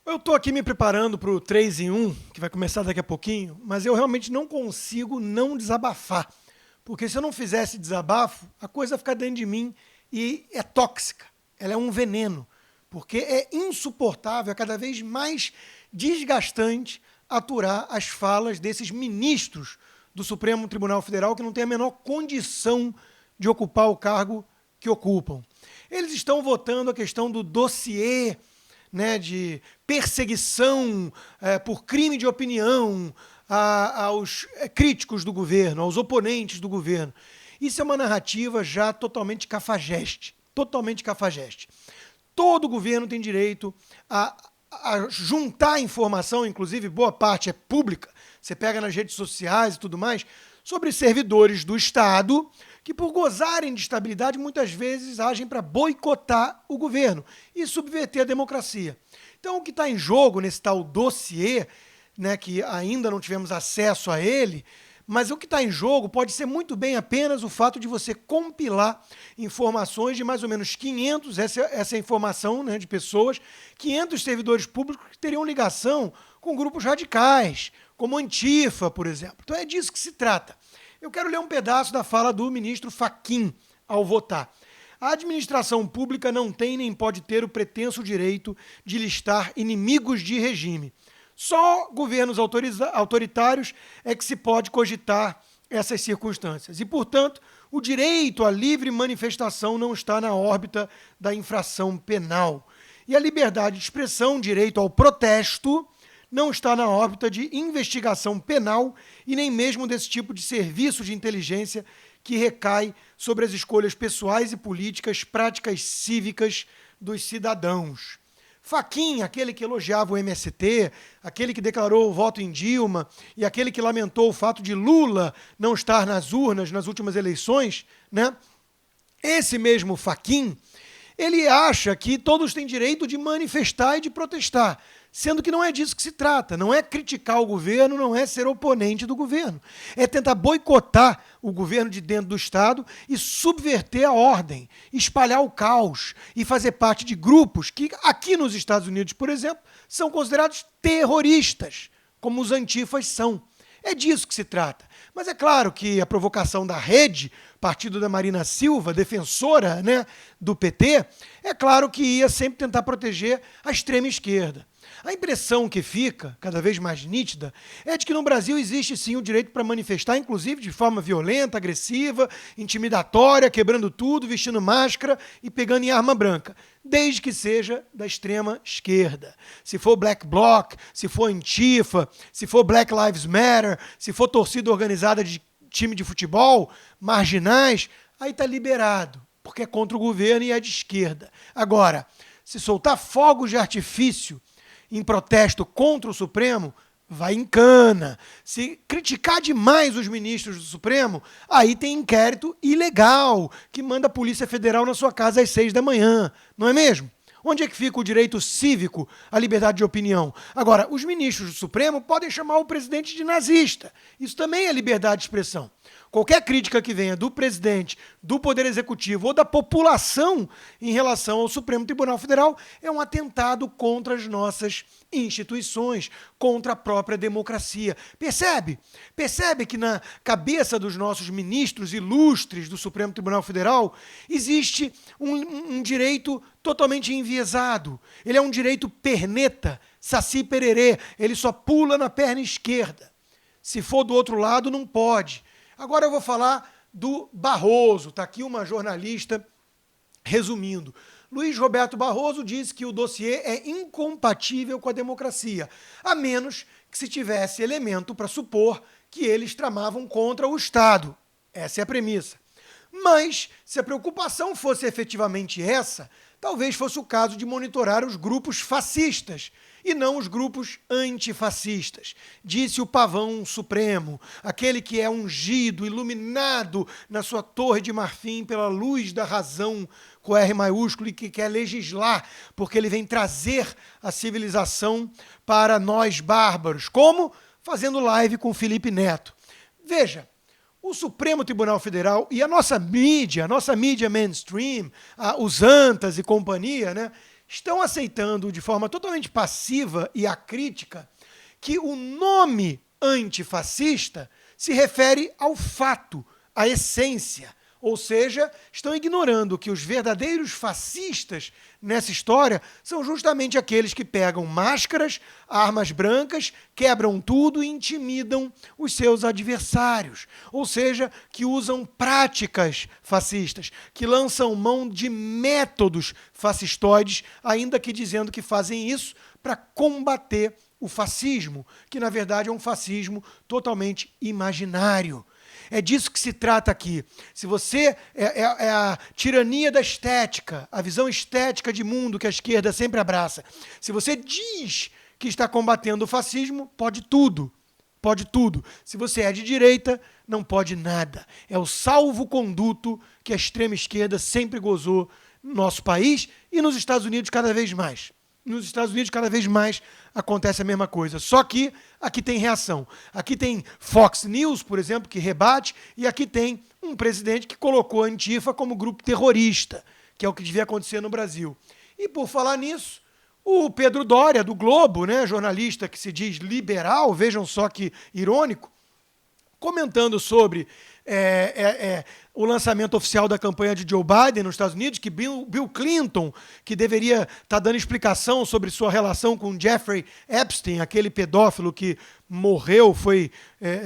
Eu estou aqui me preparando para o 3 em 1, que vai começar daqui a pouquinho, mas eu realmente não consigo não desabafar. Porque se eu não fizesse desabafo, a coisa fica dentro de mim e é tóxica. Ela é um veneno. Porque é insuportável, é cada vez mais desgastante aturar as falas desses ministros do Supremo Tribunal Federal que não têm a menor condição de ocupar o cargo que ocupam. Eles estão votando a questão do dossiê, né, de perseguição por crime de opinião aos críticos do governo, aos oponentes do governo. Isso é uma narrativa já totalmente cafajeste. Totalmente cafajeste. Todo governo tem direito a juntar informação, inclusive boa parte é pública, você pega nas redes sociais e tudo mais, sobre servidores do Estado que, por gozarem de estabilidade, muitas vezes agem para boicotar o governo e subverter a democracia. Então, o que está em jogo nesse tal dossiê, né, que ainda não tivemos acesso a ele, mas o que está em jogo pode ser muito bem apenas o fato de você compilar informações de mais ou menos 500, essa informação, né, de pessoas, 500 servidores públicos que teriam ligação com grupos radicais, como Antifa, por exemplo. Então é disso que se trata. Eu quero ler um pedaço da fala do ministro Fachin ao votar. A administração pública não tem nem pode ter o pretenso direito de listar inimigos de regime. Só governos autoritários é que se pode cogitar essas circunstâncias. E, portanto, o direito à livre manifestação não está na órbita da infração penal. E a liberdade de expressão, direito ao protesto, não está na órbita de investigação penal e nem mesmo desse tipo de serviço de inteligência que recai sobre as escolhas pessoais e políticas, práticas cívicas dos cidadãos. Fachin, aquele que elogiava o MST, aquele que declarou o voto em Dilma e aquele que lamentou o fato de Lula não estar nas urnas nas últimas eleições, né? Esse mesmo Fachin, ele acha que todos têm direito de manifestar e de protestar, sendo que não é disso que se trata, não é criticar o governo, não é ser oponente do governo, é tentar boicotar o governo de dentro do Estado e subverter a ordem, espalhar o caos e fazer parte de grupos que aqui nos Estados Unidos, por exemplo, são considerados terroristas, como os antifas são. É disso que se trata. Mas é claro que a provocação da Rede, partido da Marina Silva, defensora, né, do PT, é claro que ia sempre tentar proteger a extrema esquerda. A impressão que fica, cada vez mais nítida, é de que no Brasil existe sim o direito para manifestar, inclusive de forma violenta, agressiva, intimidatória, quebrando tudo, vestindo máscara e pegando em arma branca, desde que seja da extrema esquerda. Se for Black Bloc, se for Antifa, se for Black Lives Matter, se for torcida organizada de time de futebol, marginais, aí está liberado, porque é contra o governo e é de esquerda. Agora, se soltar fogos de artifício em protesto contra o Supremo, vai em cana. Se criticar demais os ministros do Supremo, aí tem inquérito ilegal, que manda a Polícia Federal na sua casa às 6 da manhã, não é mesmo? Onde é que fica o direito cívico à liberdade de opinião? Agora, os ministros do Supremo podem chamar o presidente de nazista. Isso também é liberdade de expressão. Qualquer crítica que venha do presidente, do Poder Executivo ou da população em relação ao Supremo Tribunal Federal é um atentado contra as nossas instituições, contra a própria democracia. Percebe? Percebe que na cabeça dos nossos ministros ilustres do Supremo Tribunal Federal existe um direito totalmente enviesado. Ele é um direito perneta, saci pererê. Ele só pula na perna esquerda. Se for do outro lado, não pode. Agora eu vou falar do Barroso. Está aqui uma jornalista resumindo. Luiz Roberto Barroso disse que o dossiê é incompatível com a democracia, a menos que se tivesse elemento para supor que eles tramavam contra o Estado. Essa é a premissa. Mas, se a preocupação fosse efetivamente essa, talvez fosse o caso de monitorar os grupos fascistas e não os grupos antifascistas. Disse o pavão supremo, aquele que é ungido, iluminado na sua torre de marfim pela luz da razão, com R maiúsculo, e que quer legislar, porque ele vem trazer a civilização para nós bárbaros. Como? Fazendo live com Felipe Neto. Veja, o Supremo Tribunal Federal e a nossa mídia mainstream, os ANTAs e companhia, né, estão aceitando de forma totalmente passiva e acrítica que o nome antifascista se refere ao fato, à essência. Ou seja, estão ignorando que os verdadeiros fascistas nessa história são justamente aqueles que pegam máscaras, armas brancas, quebram tudo e intimidam os seus adversários. Ou seja, que usam práticas fascistas, que lançam mão de métodos fascistoides, ainda que dizendo que fazem isso para combater o fascismo, que na verdade é um fascismo totalmente imaginário. É disso que se trata aqui. Se você é a tirania da estética, a visão estética de mundo que a esquerda sempre abraça. Se você diz que está combatendo o fascismo, pode tudo. Pode tudo. Se você é de direita, não pode nada. É o salvo-conduto que a extrema esquerda sempre gozou no nosso país e nos Estados Unidos cada vez mais. Nos Estados Unidos, cada vez mais acontece a mesma coisa. Só que aqui tem reação. Aqui tem Fox News, por exemplo, que rebate, e aqui tem um presidente que colocou a Antifa como grupo terrorista, que é o que devia acontecer no Brasil. E por falar nisso, o Pedro Doria, do Globo, né, jornalista que se diz liberal, vejam só que irônico, comentando sobre o lançamento oficial da campanha de Joe Biden nos Estados Unidos, que Bill Clinton, que deveria estar dando explicação sobre sua relação com Jeffrey Epstein, aquele pedófilo que morreu,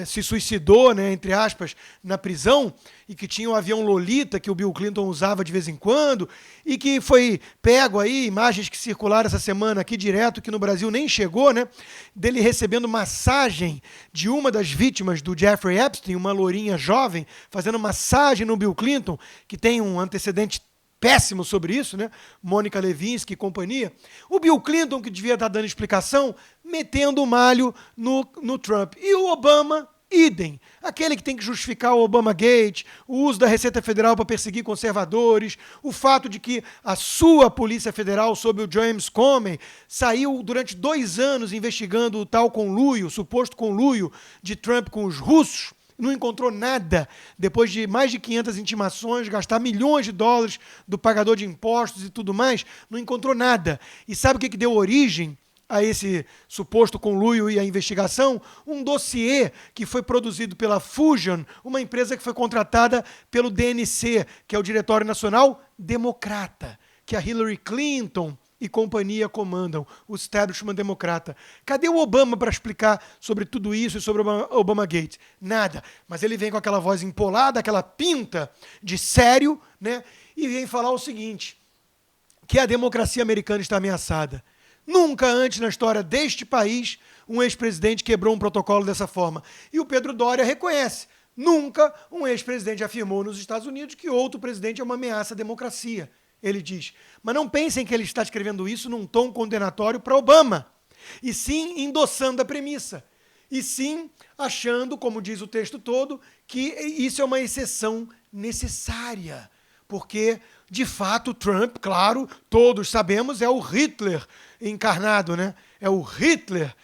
se suicidou, né, entre aspas, na prisão, e que tinha o avião Lolita, que o Bill Clinton usava de vez em quando, e que foi pego aí, imagens que circularam essa semana aqui direto, que no Brasil nem chegou, né, dele recebendo massagem de uma das vítimas do Jeffrey Epstein, uma lourinha jovem, fazendo massagem no Bill Clinton, que tem um antecedente péssimo sobre isso, né? Mônica Lewinsky e companhia. O Bill Clinton, que devia estar dando explicação, metendo o malho no Trump. E o Obama, idem. Aquele que tem que justificar o Obamagate, o uso da Receita Federal para perseguir conservadores, o fato de que a sua Polícia Federal, sob o James Comey, saiu durante 2 anos investigando o tal conluio, o suposto conluio de Trump com os russos, não encontrou nada, depois de mais de 500 intimações, gastar milhões de dólares do pagador de impostos e tudo mais, não encontrou nada. E sabe o que deu origem a esse suposto conluio e a investigação? Um dossiê que foi produzido pela Fusion, uma empresa que foi contratada pelo DNC, que é o Diretório Nacional Democrata, que a Hillary Clinton e companhia comandam, o establishment democrata. Cadê o Obama para explicar sobre tudo isso e sobre o Obamagate? Nada. Mas ele vem com aquela voz empolada, aquela pinta de sério, né? E vem falar o seguinte, que a democracia americana está ameaçada. Nunca antes na história deste país um ex-presidente quebrou um protocolo dessa forma. E o Pedro Doria reconhece. Nunca um ex-presidente afirmou nos Estados Unidos que outro presidente é uma ameaça à democracia. Ele diz, mas não pensem que ele está escrevendo isso num tom condenatório para Obama, e sim endossando a premissa, e sim achando, como diz o texto todo, que isso é uma exceção necessária, porque, de fato, Trump, claro, todos sabemos, é o Hitler encarnado, né? É o Hitler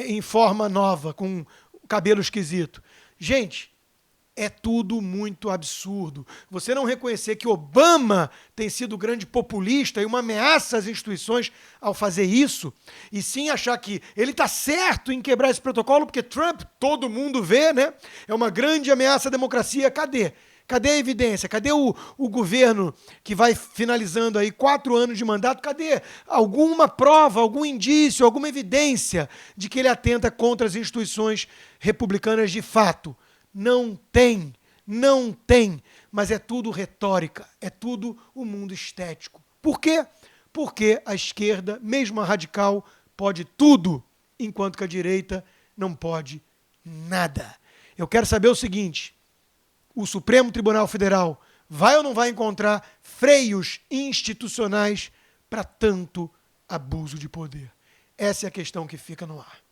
em forma nova, com cabelo esquisito. Gente, é tudo muito absurdo. Você não reconhecer que Obama tem sido grande populista e uma ameaça às instituições ao fazer isso, e sim achar que ele está certo em quebrar esse protocolo, porque Trump, todo mundo vê, né? É uma grande ameaça à democracia. Cadê? Cadê a evidência? Cadê o governo que vai finalizando aí 4 anos de mandato? Cadê alguma prova, algum indício, alguma evidência de que ele atenta contra as instituições republicanas de fato? Não tem, mas é tudo retórica, é tudo o mundo estético. Por quê? Porque a esquerda, mesmo a radical, pode tudo, enquanto que a direita não pode nada. Eu quero saber o seguinte, o Supremo Tribunal Federal vai ou não vai encontrar freios institucionais para tanto abuso de poder? Essa é a questão que fica no ar.